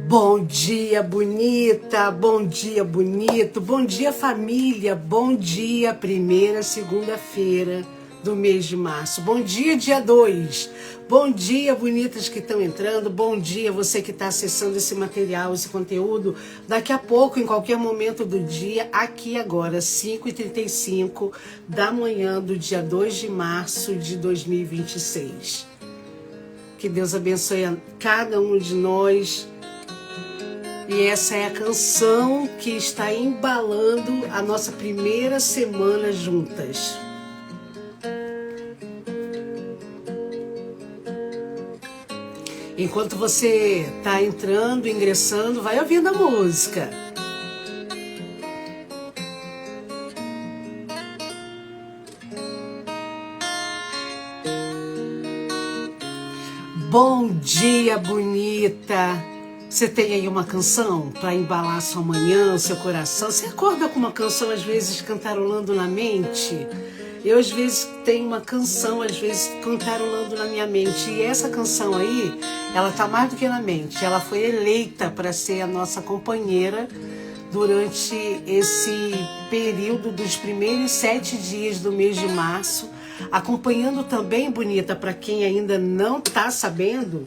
Bom dia, bonita, bom dia, bonito, bom dia, família, bom dia, primeira segunda-feira do mês de março, bom dia, dia 2, bom dia, bonitas que estão entrando, bom dia, você que está acessando esse material, esse conteúdo, daqui a pouco, em qualquer momento do dia, aqui agora, 5h35 da manhã do dia 2 de março de 2026. Que Deus abençoe a cada um de nós. E essa é a canção que está embalando a nossa primeira semana juntas. Enquanto você está entrando, ingressando, vai ouvindo a música. Bom dia, bonita! Você tem aí uma canção para embalar sua manhã, o seu coração? Você acorda com uma canção, às vezes, cantarolando na mente? Eu, às vezes, tenho uma canção, às vezes, cantarolando na minha mente. E essa canção aí, ela tá mais do que na mente. Ela foi eleita para ser a nossa companheira durante esse período dos primeiros 7 dias do mês de março. Acompanhando também, bonita, para quem ainda não está sabendo,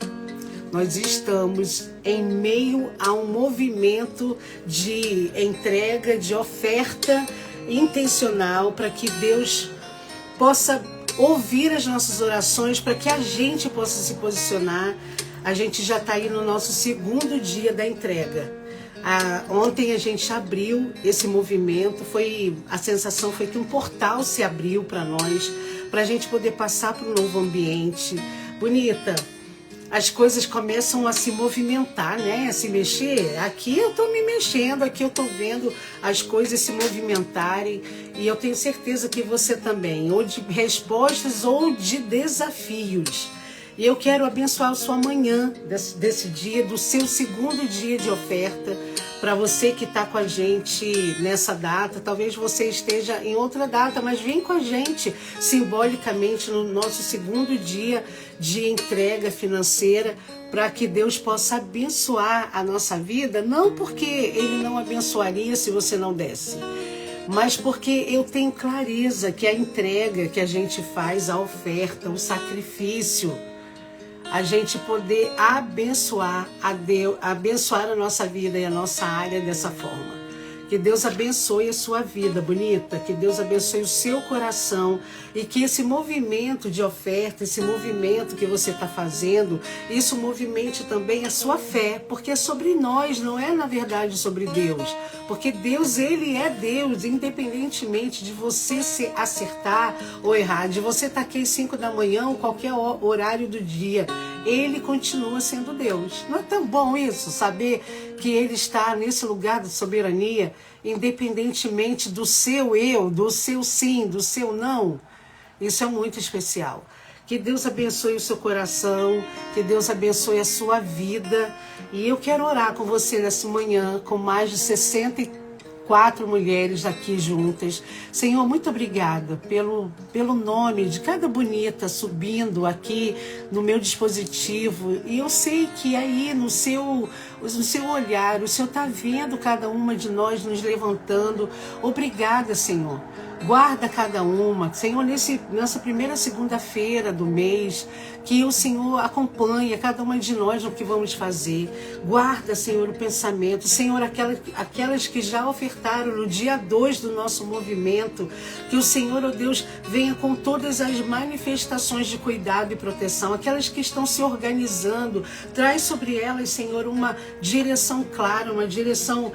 nós estamos em meio a um movimento de entrega, de oferta intencional para que Deus possa ouvir as nossas orações, para que a gente possa se posicionar. A gente já está aí no nosso 2º dia da entrega. Ontem a gente abriu esse movimento, a sensação foi que um portal se abriu para nós, para a gente poder passar para um novo ambiente. Bonita, as coisas começam a se movimentar, né? A se mexer. Aqui eu estou me mexendo, aqui eu estou vendo as coisas se movimentarem. E eu tenho certeza que você também, ou de respostas ou de desafios. E eu quero abençoar a sua manhã desse dia, do seu 2º dia de oferta, para você que está com a gente nessa data. Talvez você esteja em outra data, mas vem com a gente simbolicamente no nosso 2º dia de entrega financeira, para que Deus possa abençoar a nossa vida, não porque Ele não abençoaria se você não desse, mas porque eu tenho clareza que a entrega que a gente faz, a oferta, o sacrifício, a gente poder abençoar a nossa vida e a nossa área dessa forma. Que Deus abençoe a sua vida, bonita. Que Deus abençoe o seu coração. E que esse movimento de oferta, esse movimento que você está fazendo, isso movimente também a sua fé. Porque é sobre nós, não é na verdade sobre Deus. Porque Deus, Ele é Deus, independentemente de você se acertar ou errar. De você estar aqui às 5 da manhã ou qualquer horário do dia. Ele continua sendo Deus. Não é tão bom isso, saber que Ele está nesse lugar de soberania, independentemente do seu eu, do seu sim, do seu não? Isso é muito especial. Que Deus abençoe o seu coração, que Deus abençoe a sua vida. E eu quero orar com você nessa manhã, com mais de 64 mulheres aqui juntas. Senhor, muito obrigada pelo nome de cada bonita subindo aqui no meu dispositivo. E eu sei que aí no seu olhar, o Senhor está vendo cada uma de nós nos levantando. Obrigada, Senhor. Guarda cada uma, Senhor, nessa primeira segunda-feira do mês, que o Senhor acompanhe cada uma de nós no que vamos fazer. Guarda, Senhor, o pensamento. Senhor, aquelas que já ofertaram no dia 2 do nosso movimento, que o Senhor, ó Deus, venha com todas as manifestações de cuidado e proteção. Aquelas que estão se organizando, traz sobre elas, Senhor, uma direção clara, uma direção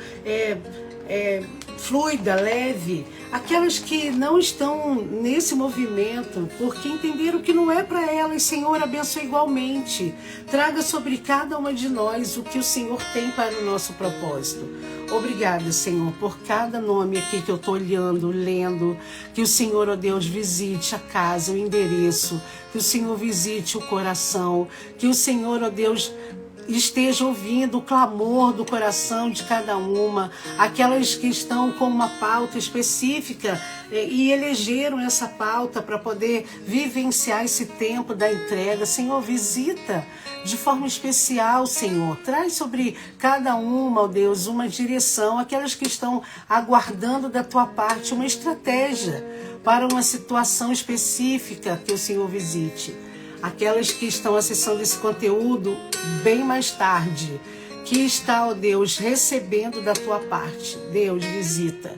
fluida, leve. Aquelas que não estão nesse movimento, porque entenderam que não é para elas, Senhor, abençoe igualmente. Traga sobre cada uma de nós o que o Senhor tem para o nosso propósito. Obrigada, Senhor, por cada nome aqui que eu estou olhando, lendo. Que o Senhor, ó Deus, visite a casa, o endereço. Que o Senhor visite o coração. Que o Senhor, ó Deus, esteja ouvindo o clamor do coração de cada uma, aquelas que estão com uma pauta específica e elegeram essa pauta para poder vivenciar esse tempo da entrega. Senhor, visita de forma especial, Senhor. Traz sobre cada uma, ó Deus, uma direção, aquelas que estão aguardando da tua parte uma estratégia para uma situação específica que o Senhor visite. Aquelas que estão acessando esse conteúdo bem mais tarde, que está, ó Deus, recebendo da tua parte. Deus, visita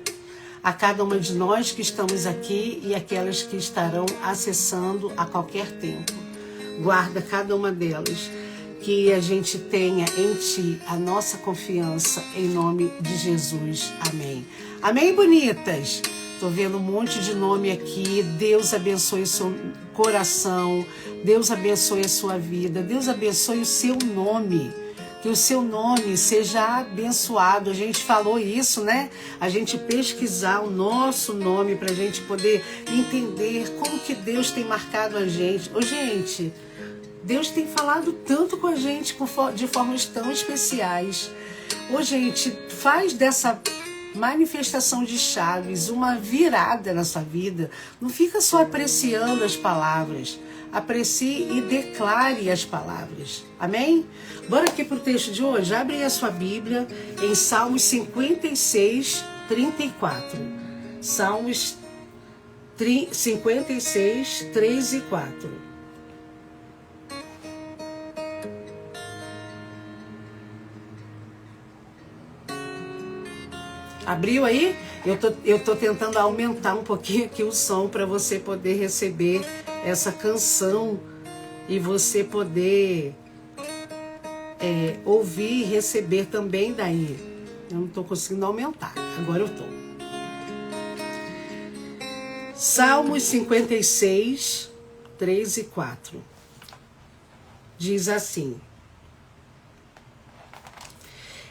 a cada uma de nós que estamos aqui e aquelas que estarão acessando a qualquer tempo. Guarda cada uma delas, que a gente tenha em Ti a nossa confiança, em nome de Jesus. Amém. Amém, bonitas? Estou vendo um monte de nome aqui. Deus abençoe o seu coração. Deus abençoe a sua vida. Deus abençoe o seu nome. Que o seu nome seja abençoado. A gente falou isso, né? A gente pesquisar o nosso nome para a gente poder entender como que Deus tem marcado a gente. Ô, gente, Deus tem falado tanto com a gente de formas tão especiais. Ô, gente, faz dessa manifestação de chaves uma virada na sua vida. Não fica só apreciando as palavras. Aprecie e declare as palavras. Amém? Bora aqui para o texto de hoje. Abre a sua Bíblia em Salmos 56, 34. Salmos 56, 3 e 4. Abriu aí? Eu tô tentando aumentar um pouquinho aqui o som para você poder receber essa canção e você poder ouvir e receber também daí. Eu não tô conseguindo aumentar, agora eu tô. Salmos 56, 3 e 4. Diz assim: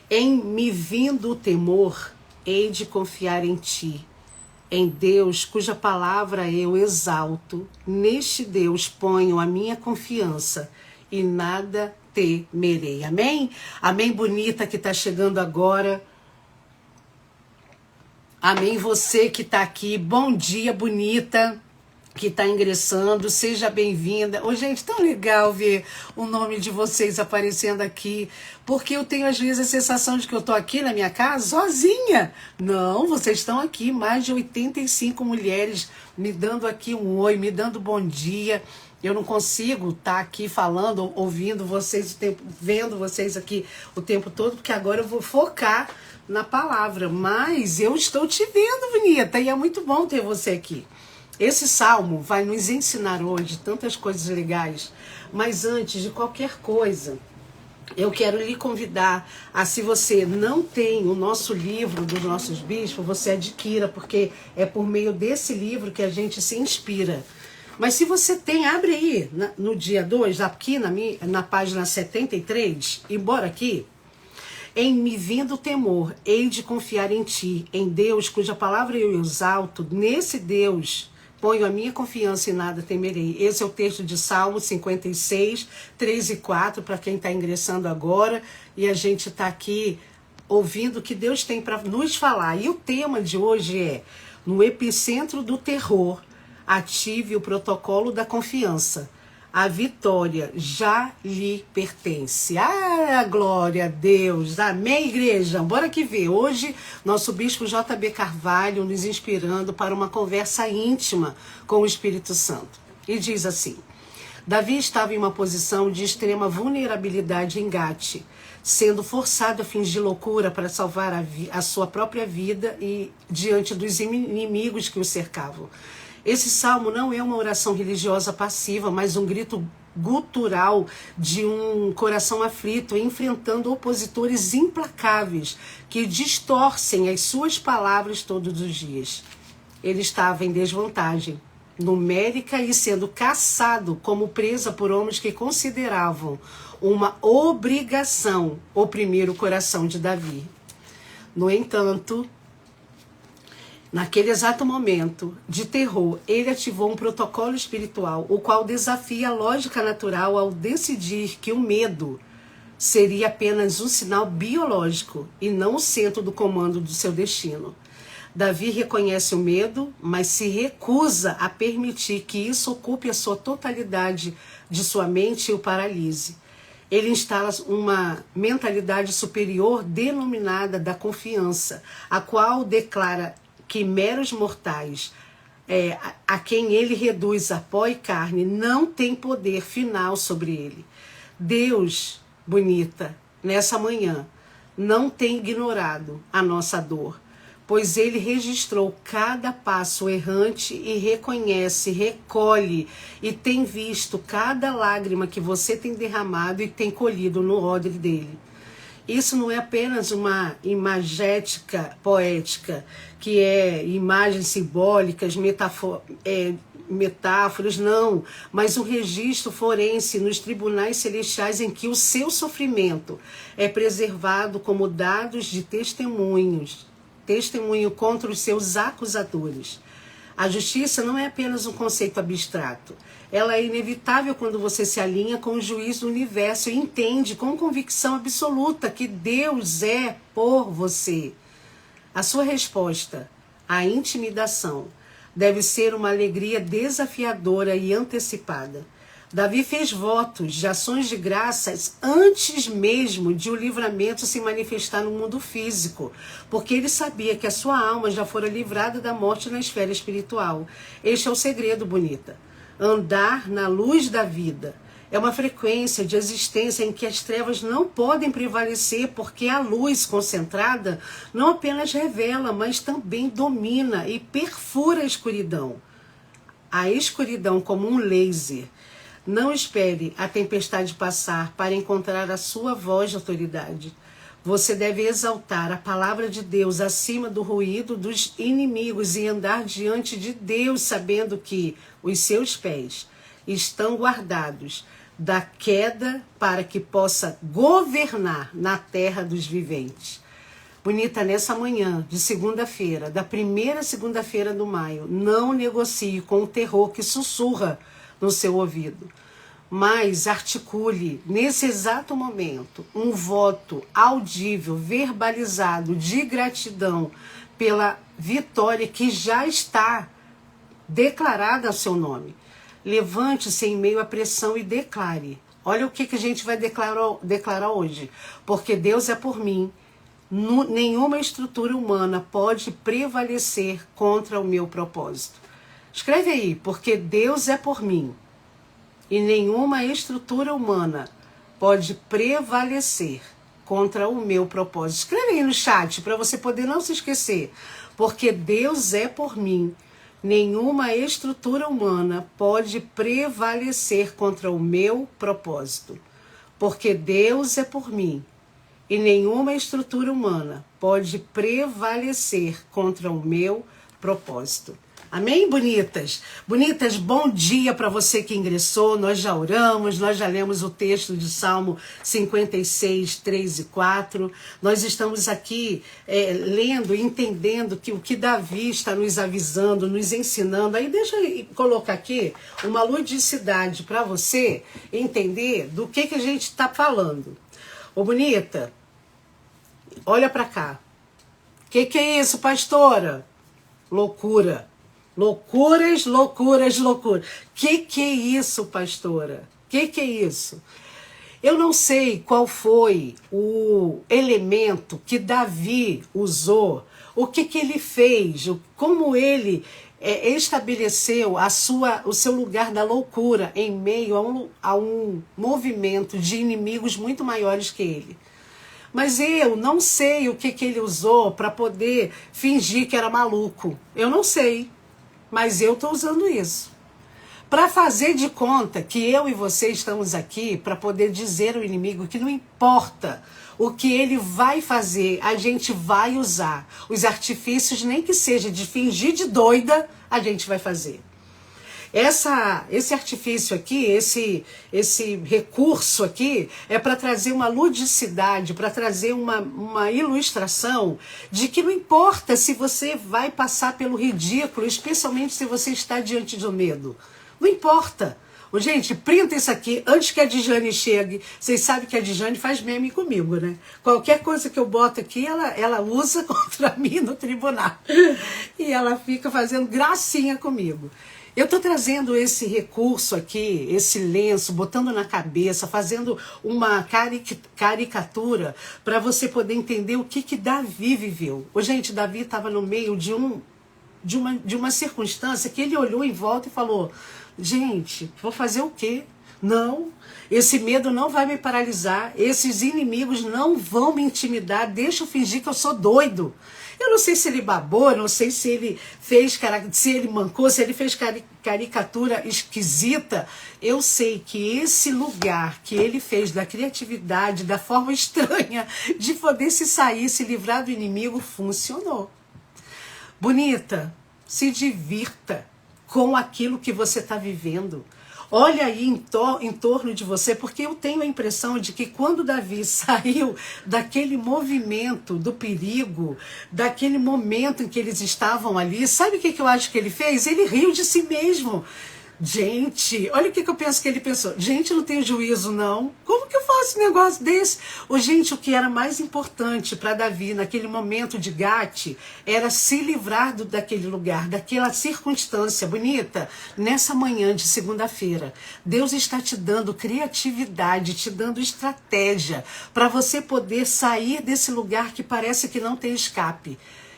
em me vindo o temor, hei de confiar em Ti, em Deus cuja palavra eu exalto. Neste Deus ponho a minha confiança e nada temerei. Amém? Amém, bonita que está chegando agora. Amém, você que está aqui. Bom dia, bonita que está ingressando, seja bem-vinda. Ô, gente, tão legal ver o nome de vocês aparecendo aqui, porque eu tenho às vezes a sensação de que eu tô aqui na minha casa sozinha. Não, vocês estão aqui, mais de 85 mulheres me dando aqui um oi, me dando bom dia. Eu não consigo estar aqui falando, ouvindo vocês, vendo vocês aqui o tempo todo, porque agora eu vou focar na palavra. Mas eu estou te vendo, bonita, e é muito bom ter você aqui. Esse salmo vai nos ensinar hoje tantas coisas legais, mas antes de qualquer coisa, eu quero lhe convidar a, se você não tem o nosso livro dos nossos bispos, você adquira, porque é por meio desse livro que a gente se inspira. Mas se você tem, abre aí no dia 2, aqui na página 73, e bora aqui. Em me vindo o temor, hei de confiar em Ti, em Deus cuja palavra eu exalto. Nesse Deus ponho a minha confiança e nada temerei. Esse é o texto de Salmo 56, 3 e 4, para quem está ingressando agora. E a gente está aqui ouvindo o que Deus tem para nos falar. E o tema de hoje é: no epicentro do terror, ative o protocolo da confiança. A vitória já lhe pertence. Ah, glória a Deus. Amém, igreja? Bora que ver. Hoje, nosso bispo J.B. Carvalho nos inspirando para uma conversa íntima com o Espírito Santo. E diz assim: Davi estava em uma posição de extrema vulnerabilidade em Gate, sendo forçado a fingir loucura para salvar a sua própria vida e diante dos inimigos que o cercavam. Esse salmo não é uma oração religiosa passiva, mas um grito gutural de um coração aflito, enfrentando opositores implacáveis que distorcem as suas palavras todos os dias. Ele estava em desvantagem numérica e sendo caçado como presa por homens que consideravam uma obrigação oprimir o coração de Davi. No entanto, naquele exato momento de terror, ele ativou um protocolo espiritual, o qual desafia a lógica natural ao decidir que o medo seria apenas um sinal biológico e não o centro do comando do seu destino. Davi reconhece o medo, mas se recusa a permitir que isso ocupe a sua totalidade de sua mente e o paralise. Ele instala uma mentalidade superior denominada da confiança, a qual declara que meros mortais, a quem ele reduz a pó e carne, não tem poder final sobre ele. Deus, bonita, nessa manhã, não tem ignorado a nossa dor, pois ele registrou cada passo errante e reconhece, recolhe e tem visto cada lágrima que você tem derramado e tem colhido no odre dele. Isso não é apenas uma imagética poética, que é imagens simbólicas, metáforas, não, mas um registro forense nos tribunais celestiais em que o seu sofrimento é preservado como dados de testemunho contra os seus acusadores. A justiça não é apenas um conceito abstrato. Ela é inevitável quando você se alinha com o juiz do universo e entende com convicção absoluta que Deus é por você. A sua resposta à intimidação deve ser uma alegria desafiadora e antecipada. Davi fez votos de ações de graças antes mesmo de o livramento se manifestar no mundo físico, porque ele sabia que a sua alma já fora livrada da morte na esfera espiritual. Este é o segredo, bonita. Andar na luz da vida é uma frequência de existência em que as trevas não podem prevalecer, porque a luz concentrada não apenas revela, mas também domina e perfura a escuridão. A escuridão como um laser. Não espere a tempestade passar para encontrar a sua voz de autoridade. Você deve exaltar a palavra de Deus acima do ruído dos inimigos e andar diante de Deus, sabendo que os seus pés estão guardados da queda para que possa governar na terra dos viventes. Bonita, nessa manhã de segunda-feira, da primeira segunda-feira do maio, não negocie com o terror que sussurra no seu ouvido, mas articule nesse exato momento um voto audível, verbalizado de gratidão pela vitória que já está declarada ao seu nome. Levante-se em meio à pressão e declare. Olha o que a gente vai declarar hoje. Porque Deus é por mim. Nenhuma estrutura humana pode prevalecer contra o meu propósito. Escreve aí, porque Deus é por mim. E nenhuma estrutura humana pode prevalecer contra o meu propósito. Escreve aí no chat para você poder não se esquecer. Porque Deus é por mim. Nenhuma estrutura humana pode prevalecer contra o meu propósito. Porque Deus é por mim. E nenhuma estrutura humana pode prevalecer contra o meu propósito. Amém, bonitas? Bonitas, bom dia para você que ingressou. Nós já oramos, nós já lemos o texto de Salmo 56, 3 e 4. Nós estamos aqui lendo e entendendo que o que Davi está nos avisando, nos ensinando. Aí deixa eu colocar aqui uma ludicidade para você entender do que a gente está falando. Ô, bonita, olha para cá. O que é isso, pastora? Loucura. Loucuras, loucuras, loucuras. Que é isso, pastora? Que é isso? Eu não sei qual foi o elemento que Davi usou, o que ele fez, como ele estabeleceu o seu lugar da loucura em meio a um movimento de inimigos muito maiores que ele. Mas eu não sei o que ele usou para poder fingir que era maluco. Eu não sei. Mas eu estou usando isso para fazer de conta que eu e você estamos aqui para poder dizer ao inimigo que não importa o que ele vai fazer, a gente vai usar. Os artifícios, nem que seja de fingir de doida, a gente vai fazer. Esse artifício aqui, esse recurso aqui, é para trazer uma ludicidade, para trazer uma ilustração de que não importa se você vai passar pelo ridículo, especialmente se você está diante do medo. Não importa. Ô, gente, printa isso aqui antes que a Dijane chegue. Vocês sabem que a Dijane faz meme comigo, né? Qualquer coisa que eu boto aqui, ela usa contra mim no tribunal. E ela fica fazendo gracinha comigo. Eu estou trazendo esse recurso aqui, esse lenço, botando na cabeça, fazendo uma caricatura para você poder entender o que Davi viveu. Ô, gente, Davi estava no meio de uma circunstância que ele olhou em volta e falou: gente, vou fazer o quê? Não, esse medo não vai me paralisar, esses inimigos não vão me intimidar, deixa eu fingir que eu sou doido. Eu não sei se ele babou, não sei se ele fez, se ele mancou, se ele fez caricatura esquisita. Eu sei que esse lugar que ele fez da criatividade, da forma estranha de poder se sair, se livrar do inimigo, funcionou. Bonita, se divirta com aquilo que você está vivendo. Olha aí em torno de você, porque eu tenho a impressão de que quando Davi saiu daquele movimento do perigo, daquele momento em que eles estavam ali, sabe o que eu acho que ele fez? Ele riu de si mesmo. Gente, olha o que eu penso que ele pensou. Gente, não tenho juízo, não. Como que eu faço um negócio desse? Gente, o que era mais importante para Davi naquele momento de Gate era se livrar daquele lugar, daquela circunstância bonita. Nessa manhã de segunda-feira, Deus está te dando criatividade, te dando estratégia para você poder sair desse lugar que parece que não tem escape.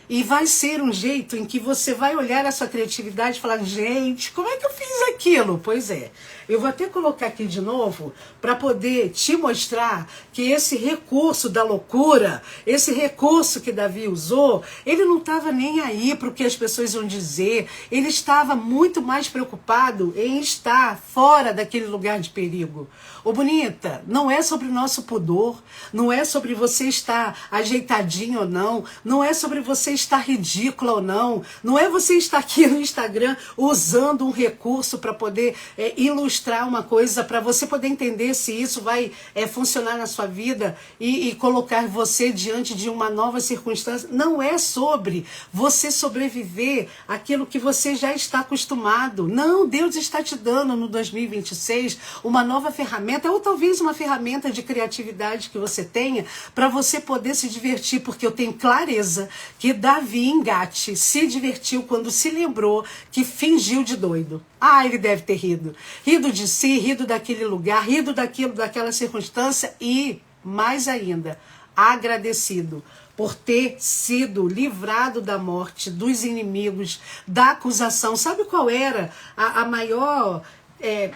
E vai ser um jeito em que você vai olhar a sua criatividade e falar: gente, como é que eu fiz aquilo? Pois é, eu vou até colocar aqui de novo para poder te mostrar que esse recurso da loucura, esse recurso que Davi usou, ele não estava nem aí para o que as pessoas iam dizer, ele estava muito mais preocupado em estar fora daquele lugar de perigo. Ô, bonita, não é sobre o nosso pudor, não é sobre você estar ajeitadinho ou não, não é sobre você estar ridícula ou não, não é você estar aqui no Instagram usando um recurso para poder ilustrar uma coisa, para você poder entender se isso vai funcionar na sua vida e colocar você diante de uma nova circunstância. Não é sobre você sobreviver àquilo que você já está acostumado. Não, Deus está te dando no 2026 uma nova ferramenta, ou talvez uma ferramenta de criatividade que você tenha para você poder se divertir, porque eu tenho clareza que Davi em Gate se divertiu quando se lembrou que fingiu de doido. Ah, ele deve ter rido. Rido de si, rido daquele lugar, rido daquela circunstância e, mais ainda, agradecido por ter sido livrado da morte, dos inimigos, da acusação. Sabe qual era a maior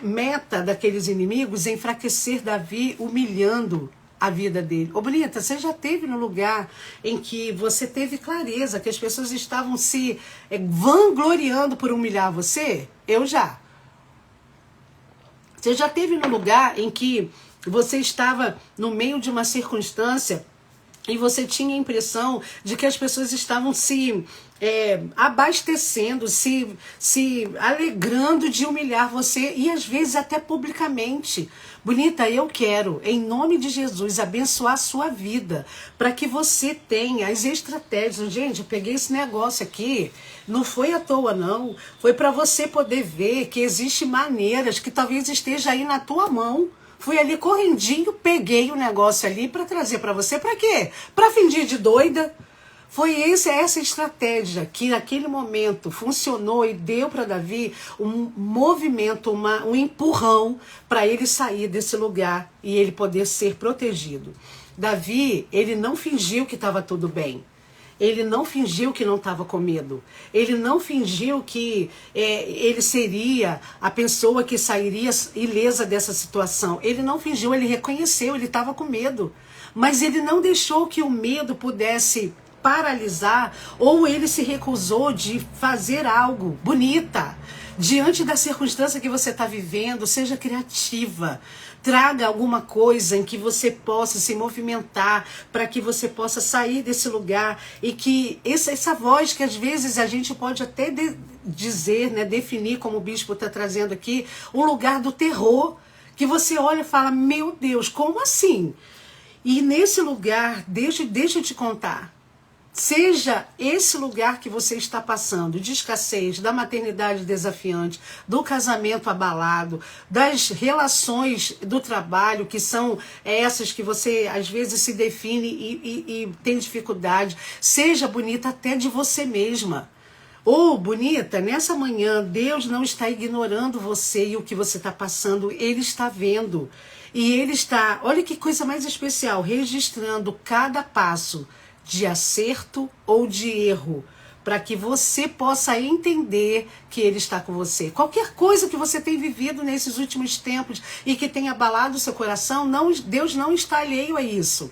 meta daqueles inimigos? Enfraquecer Davi, humilhando a vida dele. Ô, bonita, você já esteve no lugar em que você teve clareza que as pessoas estavam se vangloriando por humilhar você? Eu já. Você já esteve no lugar em que você estava no meio de uma circunstância e você tinha a impressão de que as pessoas estavam se abastecendo, se alegrando de humilhar você, e às vezes até publicamente. Bonita, eu quero, em nome de Jesus, abençoar a sua vida, para que você tenha as estratégias. Gente, eu peguei esse negócio aqui, não foi à toa não, foi para você poder ver que existem maneiras que talvez esteja aí na tua mão. Fui ali correndinho, peguei o negócio ali para trazer para você. Para quê? Para fingir de doida. Foi essa estratégia que naquele momento funcionou e deu para Davi um movimento, um empurrão para ele sair desse lugar e ele poder ser protegido. Davi, ele não fingiu que estava tudo bem. Ele não fingiu que não estava com medo. Ele não fingiu que ele seria a pessoa que sairia ilesa dessa situação. Ele não fingiu, ele reconheceu, ele estava com medo. Mas ele não deixou que o medo pudesse paralisar, ou ele se recusou de fazer algo. Bonita, diante da circunstância que você está vivendo, seja criativa. Traga alguma coisa em que você possa se movimentar, para que você possa sair desse lugar, e que essa voz que às vezes a gente pode até dizer, né, definir, como o bispo está trazendo aqui, um lugar do terror, que você olha e fala: meu Deus, como assim? E nesse lugar, deixa eu te contar, Seja esse lugar que você está passando, de escassez, da maternidade desafiante, do casamento abalado, das relações do trabalho, que são essas que você às vezes se define e tem dificuldade. Seja bonita até de você mesma. Ou, bonita, nessa manhã, Deus não está ignorando você e o que você está passando, Ele está vendo. E Ele está, olha que coisa mais especial, registrando cada passo de acerto ou de erro, para que você possa entender que Ele está com você. Qualquer coisa que você tem vivido nesses últimos tempos e que tenha abalado o seu coração, Deus não está alheio a isso.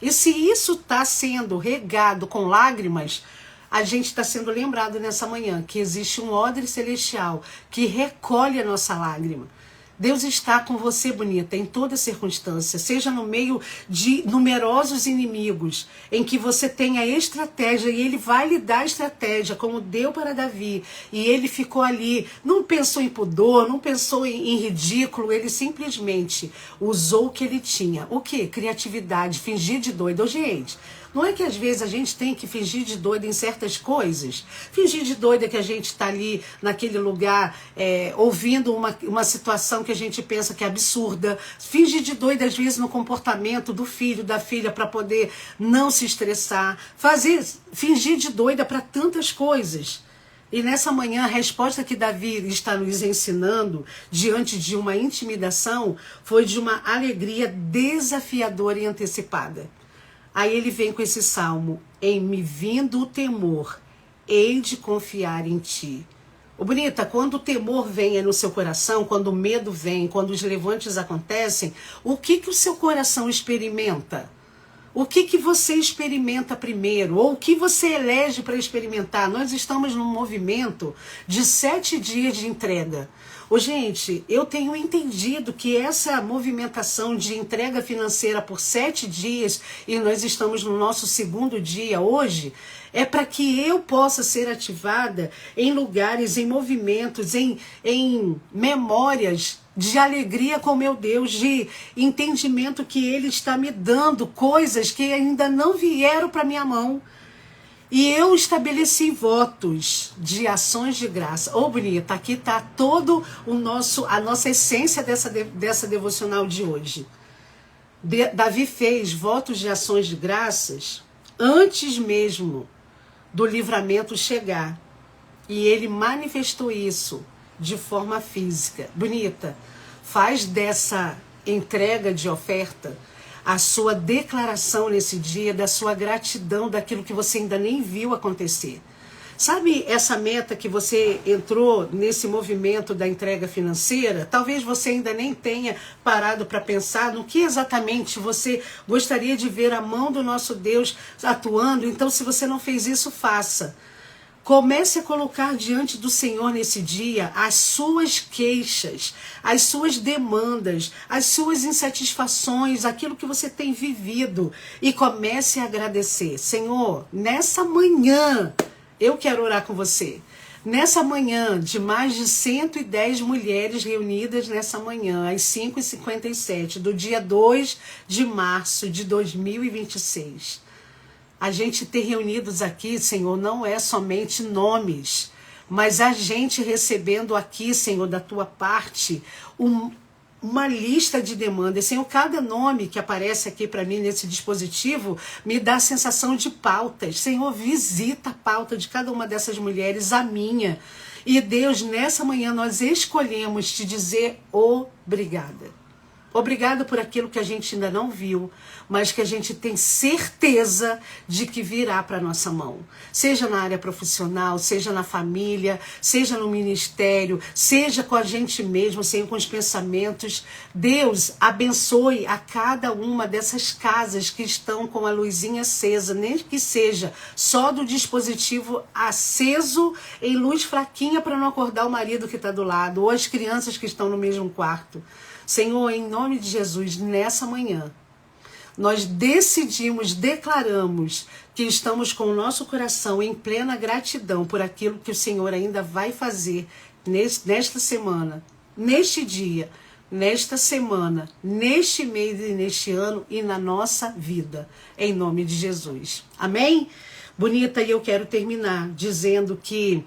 E se isso está sendo regado com lágrimas, a gente está sendo lembrado nessa manhã que existe um odre celestial que recolhe a nossa lágrima. Deus está com você, bonita, em toda circunstância, seja no meio de numerosos inimigos, em que você tenha estratégia, e Ele vai lhe dar estratégia, como deu para Davi, e ele ficou ali, não pensou em pudor, não pensou em ridículo, ele simplesmente usou o que ele tinha. O quê? Criatividade, fingir de doido. Oh, gente, não é que às vezes a gente tem que fingir de doida em certas coisas? Fingir de doida que a gente está ali naquele lugar ouvindo uma situação que a gente pensa que é absurda. Fingir de doida às vezes no comportamento do filho, da filha, para poder não se estressar. Fingir de doida para tantas coisas. E nessa manhã a resposta que Davi está nos ensinando diante de uma intimidação foi de uma alegria desafiadora e antecipada. Aí ele vem com esse salmo: em me vindo o temor, hei de confiar em ti. Ô, bonita, quando o temor vem no seu coração, quando o medo vem, quando os levantes acontecem, o que o seu coração experimenta? O que você experimenta primeiro? Ou o que você elege para experimentar? Nós estamos num movimento de 7 dias de entrega. Ô, gente, eu tenho entendido que essa movimentação de entrega financeira por 7 dias, e nós estamos no nosso 2º dia hoje, é para que eu possa ser ativada em lugares, em movimentos, em memórias de alegria com meu Deus, de entendimento que Ele está me dando coisas que ainda não vieram para minha mão. E eu estabeleci votos de ações de graça. Ô, bonita, aqui está todo a nossa essência dessa devocional de hoje. Davi fez votos de ações de graças antes mesmo do livramento chegar. E ele manifestou isso de forma física. Bonita, faz dessa entrega de oferta a sua declaração nesse dia, da sua gratidão, daquilo que você ainda nem viu acontecer. Sabe essa meta que você entrou nesse movimento da entrega financeira? Talvez você ainda nem tenha parado para pensar no que exatamente você gostaria de ver a mão do nosso Deus atuando. Então, se você não fez isso, faça. Comece a colocar diante do Senhor nesse dia as suas queixas, as suas demandas, as suas insatisfações, aquilo que você tem vivido. E comece a agradecer. Senhor, nessa manhã, eu quero orar com você. Nessa manhã, de mais de 110 mulheres reunidas nessa manhã, às 5h57, do dia 2 de março de 2026. A gente ter reunidos aqui, Senhor, não é somente nomes, mas a gente recebendo aqui, Senhor, da tua parte, uma lista de demandas. Senhor, cada nome que aparece aqui para mim nesse dispositivo me dá a sensação de pautas. Senhor, visita a pauta de cada uma dessas mulheres, a minha. E Deus, nessa manhã nós escolhemos te dizer obrigada. Obrigado por aquilo que a gente ainda não viu, mas que a gente tem certeza de que virá para a nossa mão. Seja na área profissional, seja na família, seja no ministério, seja com a gente mesmo, seja com os pensamentos. Deus abençoe a cada uma dessas casas que estão com a luzinha acesa, nem que seja só do dispositivo aceso em luz fraquinha para não acordar o marido que está do lado, ou as crianças que estão no mesmo quarto. Senhor, em nome de Jesus, nessa manhã, nós declaramos que estamos com o nosso coração em plena gratidão por aquilo que o Senhor ainda vai fazer nesta semana, neste dia, nesta semana, neste mês e neste ano e na nossa vida, em nome de Jesus. Amém? Bonita, e eu quero terminar dizendo que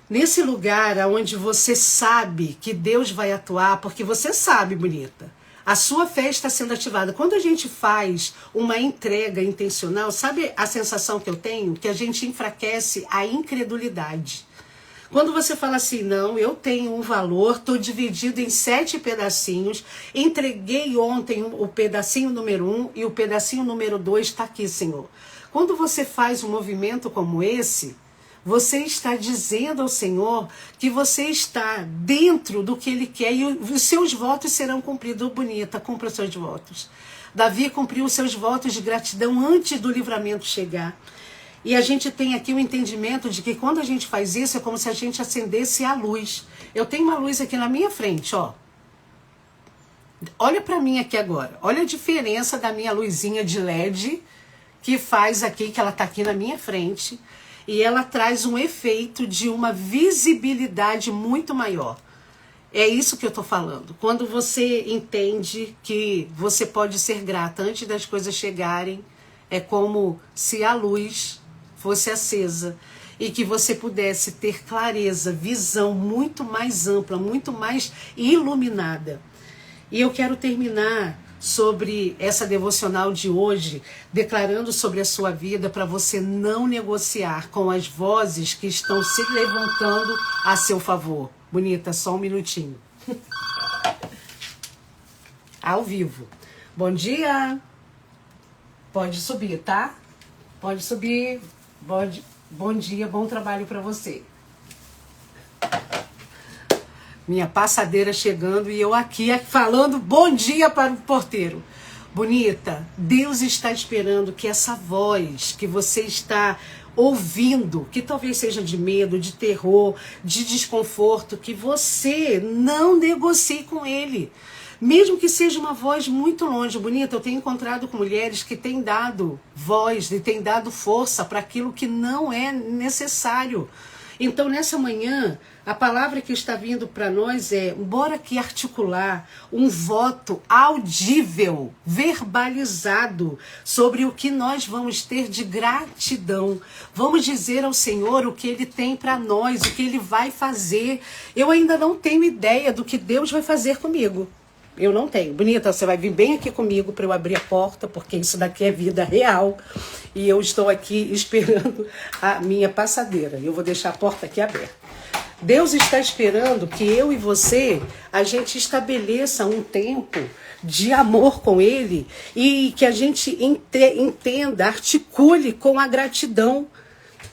nesse lugar onde você sabe que Deus vai atuar, porque você sabe, bonita, a sua fé está sendo ativada. Quando a gente faz uma entrega intencional, sabe a sensação que eu tenho? Que a gente enfraquece a incredulidade. Quando você fala assim, não, eu tenho um valor, estou dividido em 7 pedacinhos, entreguei ontem o pedacinho número 1 e o pedacinho número 2 está aqui, Senhor. Quando você faz um movimento como esse, você está dizendo ao Senhor que você está dentro do que Ele quer e os seus votos serão cumpridos. Bonita, cumpra os seus votos. Davi cumpriu os seus votos de gratidão antes do livramento chegar. E a gente tem aqui o entendimento de que quando a gente faz isso é como se a gente acendesse a luz. Eu tenho uma luz aqui na minha frente, ó. Olha para mim aqui agora. Olha a diferença da minha luzinha de LED que faz aqui, que ela tá aqui na minha frente. E ela traz um efeito de uma visibilidade muito maior. É isso que eu tô falando. Quando você entende que você pode ser grata antes das coisas chegarem, é como se a luz fosse acesa e que você pudesse ter clareza, visão muito mais ampla, muito mais iluminada. E eu quero terminar sobre essa devocional de hoje, declarando sobre a sua vida para você não negociar com as vozes que estão se levantando a seu favor. Bonita, só um minutinho. Ao vivo. Bom dia. Pode subir, tá? Pode subir. Bom dia, bom trabalho para você. Minha passadeira chegando e eu aqui falando bom dia para o porteiro. Bonita, Deus está esperando que essa voz que você está ouvindo, que talvez seja de medo, de terror, de desconforto, que você não negocie com Ele. Mesmo que seja uma voz muito longe, bonita, eu tenho encontrado com mulheres que têm dado voz e têm dado força para aquilo que não é necessário. Então, nessa manhã, a palavra que está vindo para nós é, bora aqui articular um voto audível, verbalizado, sobre o que nós vamos ter de gratidão. Vamos dizer ao Senhor o que Ele tem para nós, o que Ele vai fazer. Eu ainda não tenho ideia do que Deus vai fazer comigo. Eu não tenho. Bonita, você vai vir bem aqui comigo para eu abrir a porta, porque isso daqui é vida real. E eu estou aqui esperando a minha passadeira. Eu vou deixar a porta aqui aberta. Deus está esperando que eu e você, a gente estabeleça um tempo de amor com Ele e que a gente entenda, articule com a gratidão.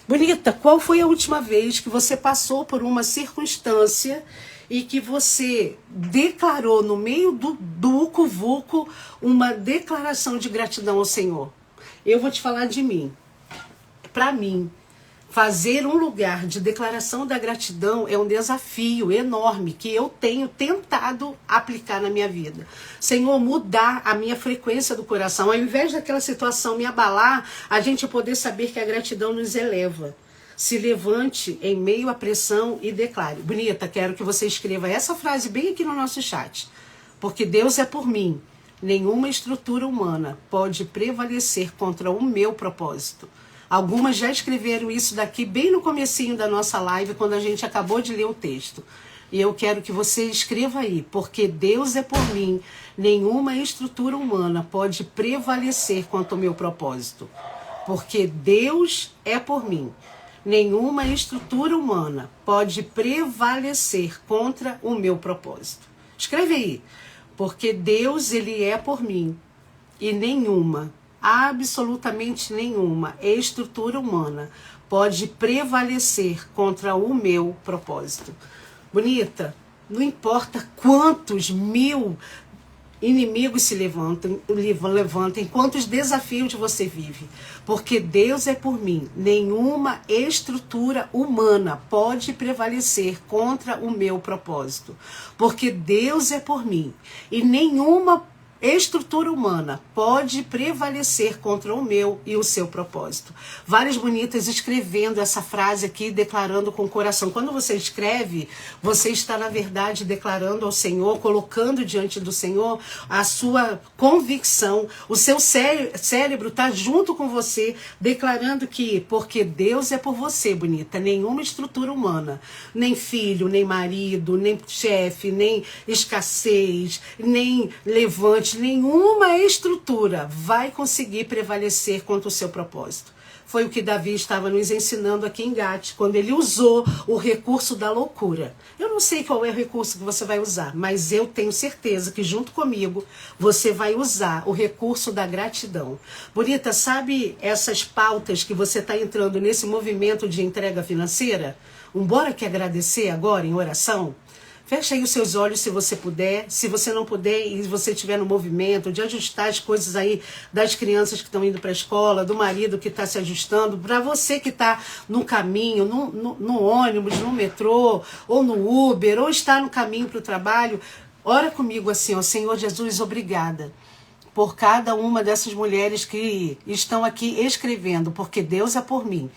Bonita, qual foi a última vez que você passou por uma circunstância e que você declarou no meio do vucu-vucu uma declaração de gratidão ao Senhor? Eu vou te falar de mim. Para mim, fazer um lugar de declaração da gratidão é um desafio enorme que eu tenho tentado aplicar na minha vida. Senhor, mudar a minha frequência do coração. Ao invés daquela situação me abalar, a gente poder saber que a gratidão nos eleva. Se levante em meio à pressão e declare. Bonita, quero que você escreva essa frase bem aqui no nosso chat. Porque Deus é por mim. Nenhuma estrutura humana pode prevalecer contra o meu propósito. Algumas já escreveram isso daqui bem no comecinho da nossa live, quando a gente acabou de ler o texto. E eu quero que você escreva aí. Porque Deus é por mim. Nenhuma estrutura humana pode prevalecer contra o meu propósito. Porque Deus é por mim. Nenhuma estrutura humana pode prevalecer contra o meu propósito. Escreve aí. Porque Deus, Ele é por mim. E nenhuma, absolutamente nenhuma estrutura humana pode prevalecer contra o meu propósito. Bonita, não importa quantos mil inimigos se levantem, quantos desafios você vive, porque Deus é por mim. Nenhuma estrutura humana pode prevalecer contra o meu propósito, porque Deus é por mim. E nenhuma estrutura humana pode prevalecer contra o meu e o seu propósito. Várias bonitas escrevendo essa frase aqui, declarando com o coração. Quando você escreve, você está, na verdade, declarando ao Senhor, colocando diante do Senhor a sua convicção. O seu cérebro está junto com você, declarando que, porque Deus é por você, bonita, nenhuma estrutura humana, nem filho, nem marido, nem chefe, nem escassez, nem levante, nenhuma estrutura vai conseguir prevalecer contra o seu propósito. Foi o que Davi estava nos ensinando aqui em Gate, quando ele usou o recurso da loucura. Eu não sei qual é o recurso que você vai usar, mas eu tenho certeza que junto comigo você vai usar o recurso da gratidão. Bonita, sabe essas pautas que você está entrando nesse movimento de entrega financeira? Bora que agradecer agora em oração? Fecha aí os seus olhos se você puder. Se você não puder e você estiver no movimento de ajustar as coisas aí das crianças que estão indo para a escola, do marido que está se ajustando, para você que está no caminho, no ônibus, no metrô, ou no Uber, ou está no caminho para o trabalho, ora comigo assim, ó, Senhor Jesus, obrigada por cada uma dessas mulheres que estão aqui escrevendo, porque Deus é por mim.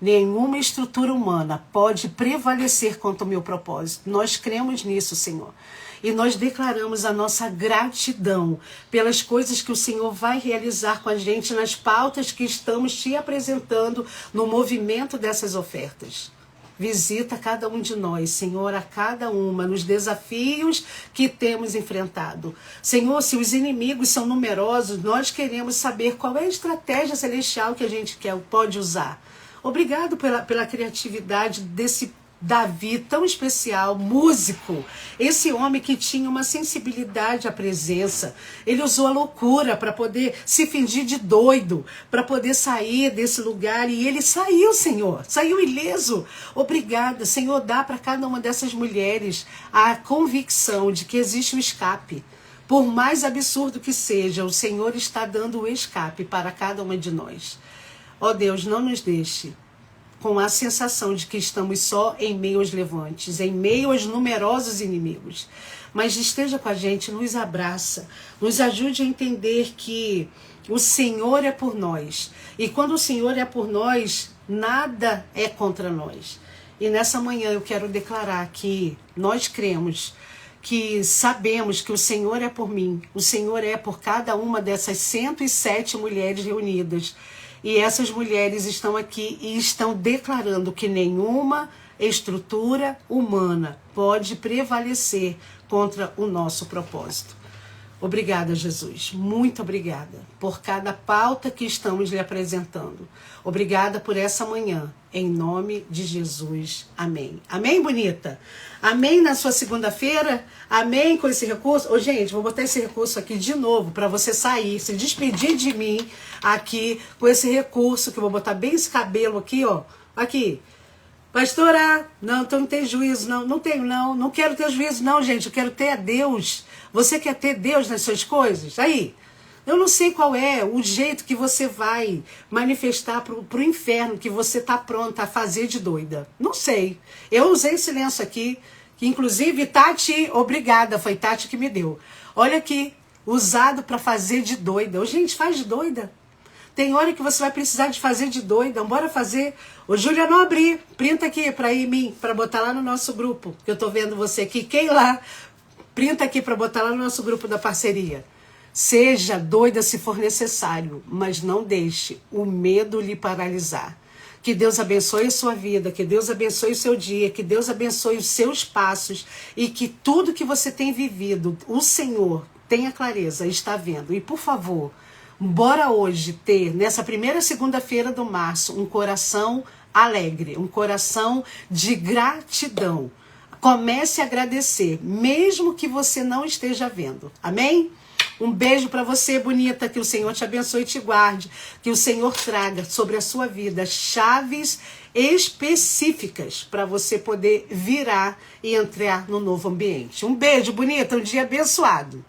Nenhuma estrutura humana pode prevalecer contra o meu propósito. Nós cremos nisso, Senhor. E nós declaramos a nossa gratidão pelas coisas que o Senhor vai realizar com a gente nas pautas que estamos te apresentando no movimento dessas ofertas. Visita cada um de nós, Senhor, a cada uma, nos desafios que temos enfrentado. Senhor, se os inimigos são numerosos, nós queremos saber qual é a estratégia celestial que a gente pode usar. Obrigado pela criatividade desse Davi tão especial, músico. Esse homem que tinha uma sensibilidade à presença. Ele usou a loucura para poder se fingir de doido, para poder sair desse lugar. E ele saiu, Senhor. Saiu ileso. Obrigada, Senhor. Dá para cada uma dessas mulheres a convicção de que existe um escape. Por mais absurdo que seja, o Senhor está dando o escape para cada uma de nós. Ó Deus, não nos deixe com a sensação de que estamos só em meio aos levantes, em meio aos numerosos inimigos. Mas esteja com a gente, nos abraça, nos ajude a entender que o Senhor é por nós. E quando o Senhor é por nós, nada é contra nós. E nessa manhã eu quero declarar que nós cremos, que sabemos que o Senhor é por mim, o Senhor é por cada uma dessas 107 mulheres reunidas. E essas mulheres estão aqui e estão declarando que nenhuma estrutura humana pode prevalecer contra o nosso propósito. Obrigada, Jesus. Muito obrigada por cada pauta que estamos lhe apresentando. Obrigada por essa manhã. Em nome de Jesus. Amém. Amém, bonita? Amém na sua segunda-feira? Amém com esse recurso? Ô, gente, vou botar esse recurso aqui de novo para você sair, se despedir de mim aqui com esse recurso, que eu vou botar bem esse cabelo aqui, ó. Aqui. Pastora, não, então não tem juízo, não tenho, não quero ter juízo, não, gente, eu quero ter a Deus. Você quer ter Deus nas suas coisas? Aí, eu não sei qual é o jeito que você vai manifestar pro inferno que você tá pronta a fazer de doida. Não sei. Eu usei esse lenço aqui, que inclusive Tati, obrigada, foi Tati que me deu. Olha aqui, usado para fazer de doida. Ô, gente, faz de doida. Tem hora que você vai precisar de fazer de doida. Bora fazer. Ô, Júlia Nobre, printa aqui para mim, para botar lá no nosso grupo, que eu tô vendo você aqui. Quem lá? Printa aqui para botar lá no nosso grupo da parceria. Seja doida se for necessário, mas não deixe o medo lhe paralisar. Que Deus abençoe a sua vida, que Deus abençoe o seu dia, que Deus abençoe os seus passos e que tudo que você tem vivido, o Senhor tenha clareza, está vendo. E por favor, bora hoje ter, nessa primeira segunda-feira do março, um coração alegre, um coração de gratidão. Comece a agradecer, mesmo que você não esteja vendo. Amém? Um beijo para você, bonita, que o Senhor te abençoe e te guarde, que o Senhor traga sobre a sua vida chaves específicas para você poder virar e entrar no novo ambiente. Um beijo, bonita, um dia abençoado.